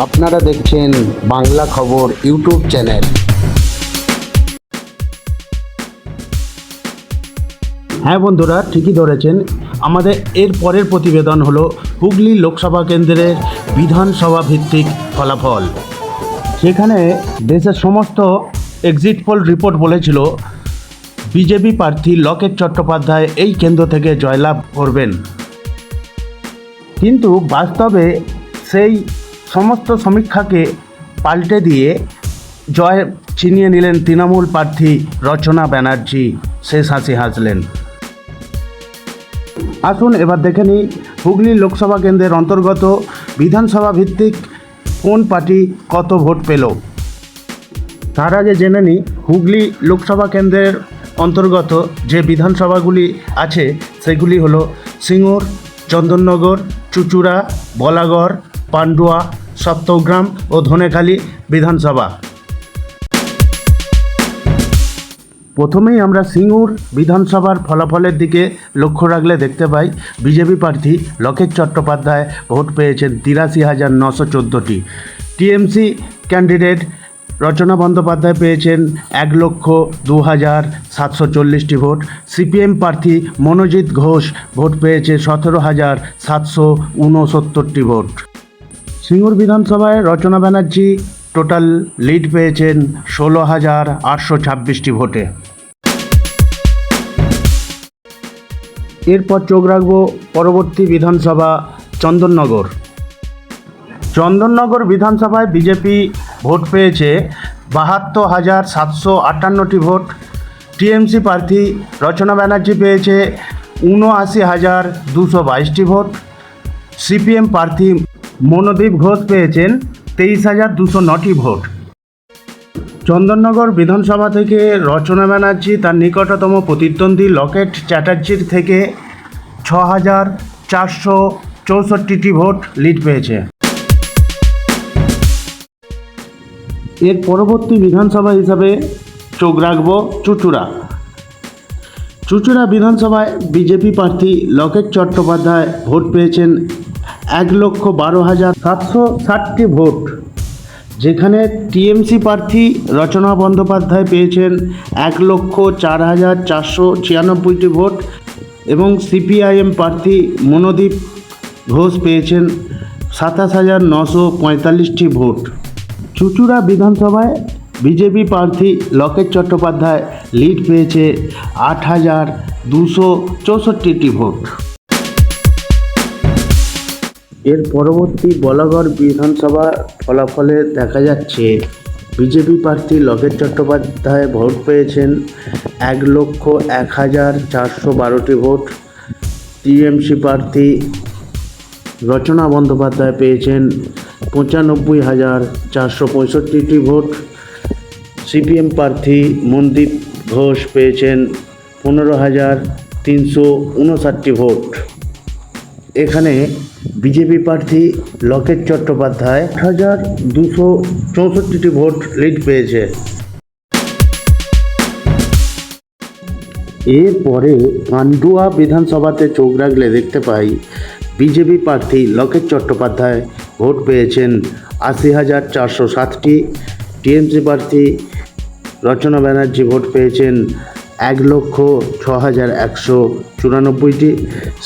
আপনারা দেখছেন বাংলা খবর ইউটিউব চ্যানেল। হ্যাঁ বন্ধুরা, ঠিকই ধরেছেন। আমাদের এর পরের প্রতিবেদন হলো হুগলি লোকসভা কেন্দ্রের বিধানসভা ভিত্তিক ফলাফল। সেখানে দেশের সমস্ত এক্সিট পোল রিপোর্ট বলেছিল বিজেপি প্রার্থী লকেট চট্টোপাধ্যায় এই কেন্দ্র থেকে জয়লাভ করবেন, কিন্তু বাস্তবে সেই সমস্ত সমীক্ষাকে পাল্টে দিয়ে জয় ছিনিয়ে নিলেন তৃণমূল প্রার্থী রচনা ব্যানার্জি। শেষ হাসি হাসলেন। আসুন এবার দেখে নিই হুগলি লোকসভা কেন্দ্রের অন্তর্গত বিধানসভা ভিত্তিক কোন পার্টি কত ভোট পেল। তার আগে জেনে নিই হুগলি লোকসভা কেন্দ্রের অন্তর্গত যে বিধানসভাগুলি আছে সেগুলি হলো সিঙ্গুর, চন্দননগর, চুঁচুড়া, বলাগড়, পান্ডুয়া, সপ্তগ্রাম ও ধনেখালি বিধানসভা। প্রথমেই আমরা সিঙ্গুর বিধানসভার ফলাফলের দিকে লক্ষ্য রাখলে দেখতে পাই বিজেপি প্রার্থী লকেট চট্টোপাধ্যায় ভোট পেয়েছেন 83,914টি। টিএমসি ক্যান্ডিডেট রচনা বন্দ্যোপাধ্যায় পেয়েছেন 1,02,740টি ভোট। সিপিএম প্রার্থী মনোজিৎ ঘোষ ভোট পেয়েছে 17,769টি ভোট। সিঙ্গুর বিধানসভায় রচনা ব্যানার্জি টোটাল লিড পেয়েছেন 16,826টি ভোটে। এরপর চোখ রাখব পরবর্তী বিধানসভা চন্দননগর। চন্দননগর বিধানসভায় বিজেপি ভোট পেয়েছে 72,758টি ভোট। টিএমসি প্রার্থী রচনা ব্যানার্জি পেয়েছে 79,222টি ভোট। সিপিএম প্রার্থী মনোদীপ ঘোষ পেয়েছেন 23,209টি ভোট। চন্দননগর বিধানসভা থেকে রচনা ব্যানার্জি তার নিকটতম প্রতিদ্বন্দ্বী লকেট চ্যাটার্জির থেকে 6,464টি ভোট লিড পেয়েছে। এর পরবর্তী বিধানসভা হিসাবে চোখ রাখব চুঁচুড়া। চুঁচুড়া বিধানসভায় বিজেপি প্রার্থী লকেট চট্টোপাধ্যায় ভোট পেয়েছেন 1,12,760টি ভোট, যেখানে টিএমসি প্রার্থী রচনা বন্দ্যোপাধ্যায় পেয়েছেন 1,04,496টি ভোট এবং সিপিআইএম প্রার্থী মনোদীপ ঘোষ পেয়েছেন 27,945টি ভোট। চুঁচুড়া বিধানসভায় বিজেপি প্রার্থী লকেট চট্টোপাধ্যায় লিড পেয়েছে 8,264টি ভোট। এর পরবর্তী বলাগড় বিধানসভা ফলাফলে দেখা যাচ্ছে বিজেপি প্রার্থী লকেট চট্টোপাধ্যায় ভোট পেয়েছেন 1,01,412টি ভোট। টিএমসি প্রার্থী রচনা বন্দ্যোপাধ্যায় পেয়েছেন 95,465টি ভোট। সিপিএম প্রার্থী মনদীপ ঘোষ পেয়েছেন 15,359টি ভোট। এখানে বিজেপি প্রার্থী লকেট চট্টোপাধ্যায় 8,264টি ভোট লিড পেয়েছে। এরপরে পান্ডুয়া বিধানসভাতে চোখ রাখলে দেখতে পাই বিজেপি প্রার্থী লকেট চট্টোপাধ্যায় ভোট পেয়েছেন 80,407টি। টিএমসি প্রার্থী রচনা ব্যানার্জি ভোট পেয়েছেন 1,06,194টি।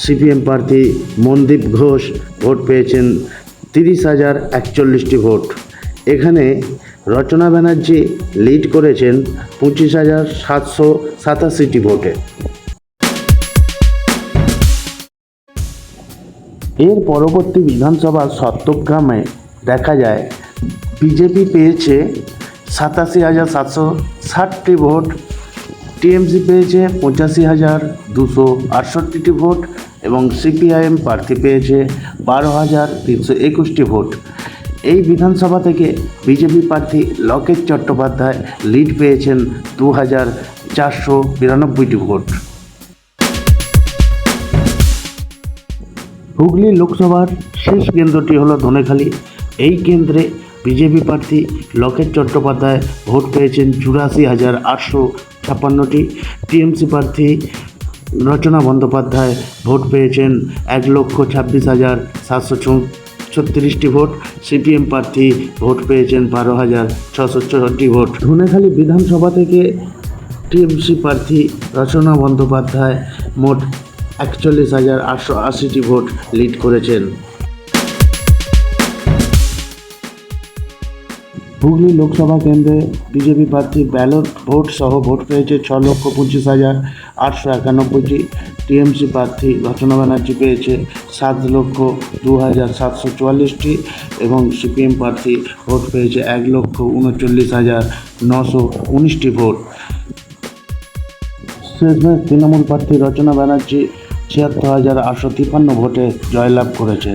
সিপিএম প্রার্থী মনদীপ ঘোষ ভোট পেয়েছেন 30,041টি ভোট। এখানে রচনা ব্যানার্জি লিড করেছেন 25,787টি ভোটে। এর পরবর্তী বিধানসভা সপ্তগ্রামে দেখা যায় বিজেপি পেয়েছে 87,760টি ভোট। টিএমসি পেয়েছে 85,268টি ভোট এবং সিপিআইএম প্রার্থী পেয়েছে 12,321টি ভোট। এই বিধানসভা থেকে বিজেপি প্রার্থী লকেট চট্টোপাধ্যায় লিড পেয়েছেন 2,492টি ভোট। হুগলি লোকসভার শেষ কেন্দ্রটি হলো ধনেখালি। এই কেন্দ্রে বিজেপি প্রার্থী লকেট চট্টোপাধ্যায় ভোট পেয়েছেন 84,856টি। টিএমসি প্রার্থী রচনা বন্দ্যোপাধ্যায় ভোট পেয়েছেন 1,26,700 36টি ভোট। সিপিএম প্রার্থী ভোট পেয়েছেন 12,664 ভোট। ধনেখালি বিধানসভা থেকে টিএমসি প্রার্থী রচনা বন্দ্যোপাধ্যায় মোট 41,880টি ভোট লিড করেছেন। হুগলি লোকসভা কেন্দ্রে বিজেপি প্রার্থী ব্যালট ভোট সহ ভোট পেয়েছে 6,25,891টি। টিএমসি প্রার্থী রচনা ব্যানার্জি পেয়েছে 7,02,744টি এবং সিপিএম প্রার্থী ভোট পেয়েছে 1,39,919টি ভোট। শেষমেশ তৃণমূল প্রার্থী রচনা ব্যানার্জি 76,853 ভোটে জয়লাভ করেছে।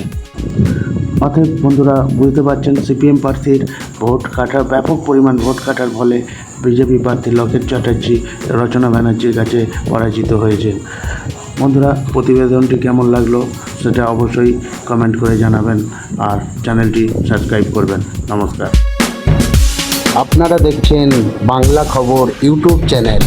অতএব বন্ধুরা বুঝতে পারছেন সিপিএম প্রার্থীর ভোট কাটার ব্যাপক পরিমাণ ভোট কাটার ফলে বিজেপি প্রার্থী লকেট চ্যাটার্জি রচনা ব্যানার্জির কাছে পরাজিত হয়েছে। বন্ধুরা প্রতিবেদনটি কেমন লাগলো সেটা অবশ্যই কমেন্ট করে জানাবেন আর চ্যানেলটি সাবস্ক্রাইব করবেন। নমস্কার। আপনারা দেখছেন বাংলা খবর ইউটিউব চ্যানেল।